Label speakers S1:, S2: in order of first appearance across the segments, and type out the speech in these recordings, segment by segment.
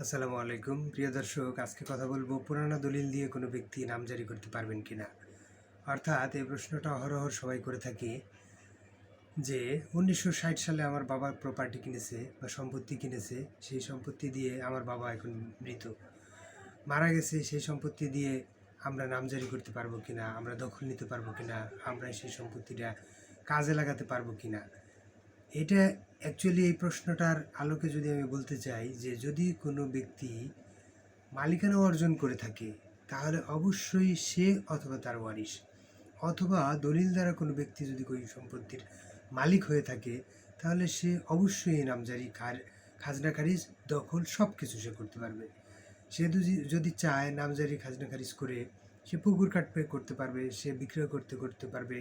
S1: আসসালামু আলাইকুম প্রিয় দর্শক, আজকে কথা বলবো পুরানো দলিল দিয়ে কোনো ব্যক্তি নামজারি করতে পারবেন কিনা। অর্থাৎ এই প্রশ্নটা অহরহ সবাই করে থাকে যে 1960 সালে আমার বাবা প্রপার্টি কিনেছে বা সম্পত্তি কিনেছে, সেই সম্পত্তি দিয়ে আমার বাবা এখন মৃত, মারা গেছে। সেই সম্পত্তি দিয়ে আমরা নামজারি করতে পারবো কিনা, আমরা দখল নিতে পারবো কিনা, আমরা সেই সম্পত্তিটা কাজে লাগাতে পারবো কিনা। এটা অ্যাকচুয়ালি এই প্রশ্নটার আলোকে যদি আমি বলতে চাই যে যদি কোনো ব্যক্তি মালিকানা অর্জন করে থাকে তাহলে অবশ্যই সে অথবা তার ওয়ারিশ অথবা দলিল দ্বারা কোনো ব্যক্তি যদি ওই সম্পত্তির মালিক হয়ে থাকে তাহলে সে অবশ্যই এই নামজারি খাজনা খারিজ দখল সব কিছু সে করতে পারবে। সে যদি চায় নামজারি খাজনা খারিজ করে সে পুকুর কাটবে করতে পারবে, সে বিক্রয় করতে পারবে,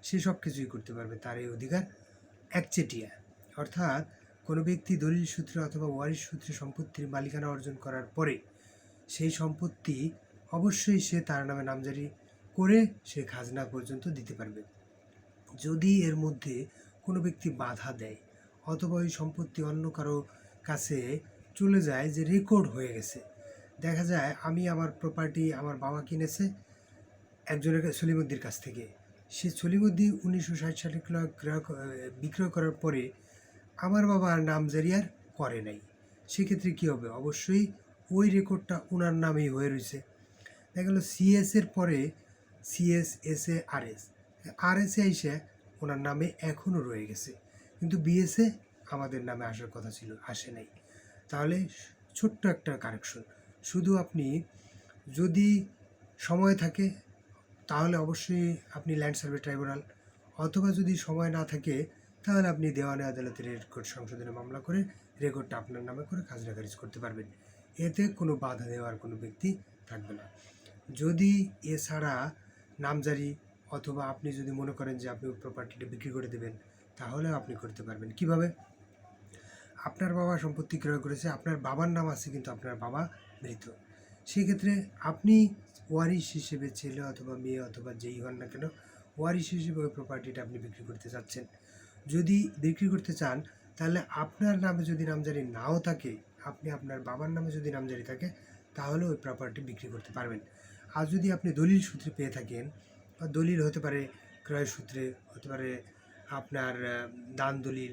S1: সে সব কিছুই করতে পারবে। তার এই অধিকার একচেটিয়া। অর্থাৎ কোনো ব্যক্তি দলিল সূত্রে অথবা ওয়ারিশ সূত্রে সম্পত্তির মালিকানা অর্জন করার পরে সেই সম্পত্তি অবশ্যই সে তার নামে নামজারি করে সে খাজনা পর্যন্ত দিতে পারবে। যদি এর মধ্যে কোনো ব্যক্তি বাধা দেয় অথবা ওই সম্পত্তি অন্য কারো কাছে চলে যায়, যে রেকর্ড হয়ে গেছে, দেখা যায় আমি আমার প্রপার্টি আমার বাবা কিনেছে একজনের সলিমুদ্দির কাছ থেকে, সে সলিমুদ্দি 1960 সালে বিক্রয় করার পরে আমার বাবা আর নামজারি আর করে নাই। সেক্ষেত্রে কী হবে? অবশ্যই ওই রেকর্ডটা ওনার নামেই হয়ে রয়েছে। দেখা গেলো সিএসের পরে সিএস এসএ আরএস আরএসে এসে ওনার নামে এখনও রয়ে গেছে, কিন্তু বিএসএ আমাদের নামে আসার কথা ছিল, আসে নাই। তাহলে ছোট্ট একটা কারেকশন, শুধু আপনি যদি সময় থাকে তাহলে অবশ্যই আপনি ল্যান্ড সার্ভে ট্রাইব্যুনাল, অথবা যদি সময় না থাকে তাহলে আপনি দেওয়ানি আদালতের রেকর্ড সংশোধনে মামলা করে রেকর্ডটা আপনার নামে করে খাজনা খারিজ করতে পারবেন। এতে কোনো বাধা দেওয়ার কোনো ব্যক্তি থাকবে না। যদি এছাড়া নামজারি অথবা আপনি যদি মনে করেন যে আপনি প্রপার্টিটা বিক্রি করে দেবেন তাহলে আপনি করতে পারবেন। কিভাবে? আপনার বাবা সম্পত্তি ক্রয় করেছে, আপনার বাবার নাম আছে কিন্তু আপনার বাবা মৃত, সেক্ষেত্রে আপনি ওয়ারিশ হিসেবে ছেলে অথবা মেয়ে অথবা যেই হন না কেন ওয়ারিশ হিসেবে ওই প্রপার্টিটা আপনি বিক্রি করতে চাচ্ছেন। যদি বিক্রি করতে চান তাহলে আপনার নামে যদি নামজারি নাও থাকে, আপনি আপনার বাবার নামে যদি নামজারি থাকে তাহলে ওই প্রপার্টি বিক্রি করতে পারবেন। আর যদি আপনি দলিল সূত্রে পেয়ে থাকেন, বা দলিল হতে পারে ক্রয় সূত্রে, হতে পারে আপনার দান দলিল,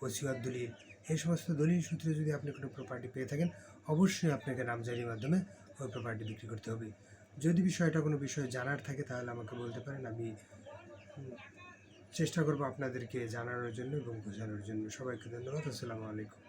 S1: ওসিয়ত দলিল, এই সমস্ত দলিল সূত্রে যদি আপনি কোনো প্রপার্টি পেয়ে থাকেন অবশ্যই আপনাকে নামজারির মাধ্যমে ওই প্রপার্টি বিক্রি করতে হবে। যদি বিষয়টা কোনো বিষয় জানার থাকে তাহলে আমাকে বলতে পারেন, আমি চেষ্টা করব আপনাদেরকে জানানোর জন্য এবং বোঝানোর জন্য। সবাইকে ধন্যবাদ। আসসালামু আলাইকুম।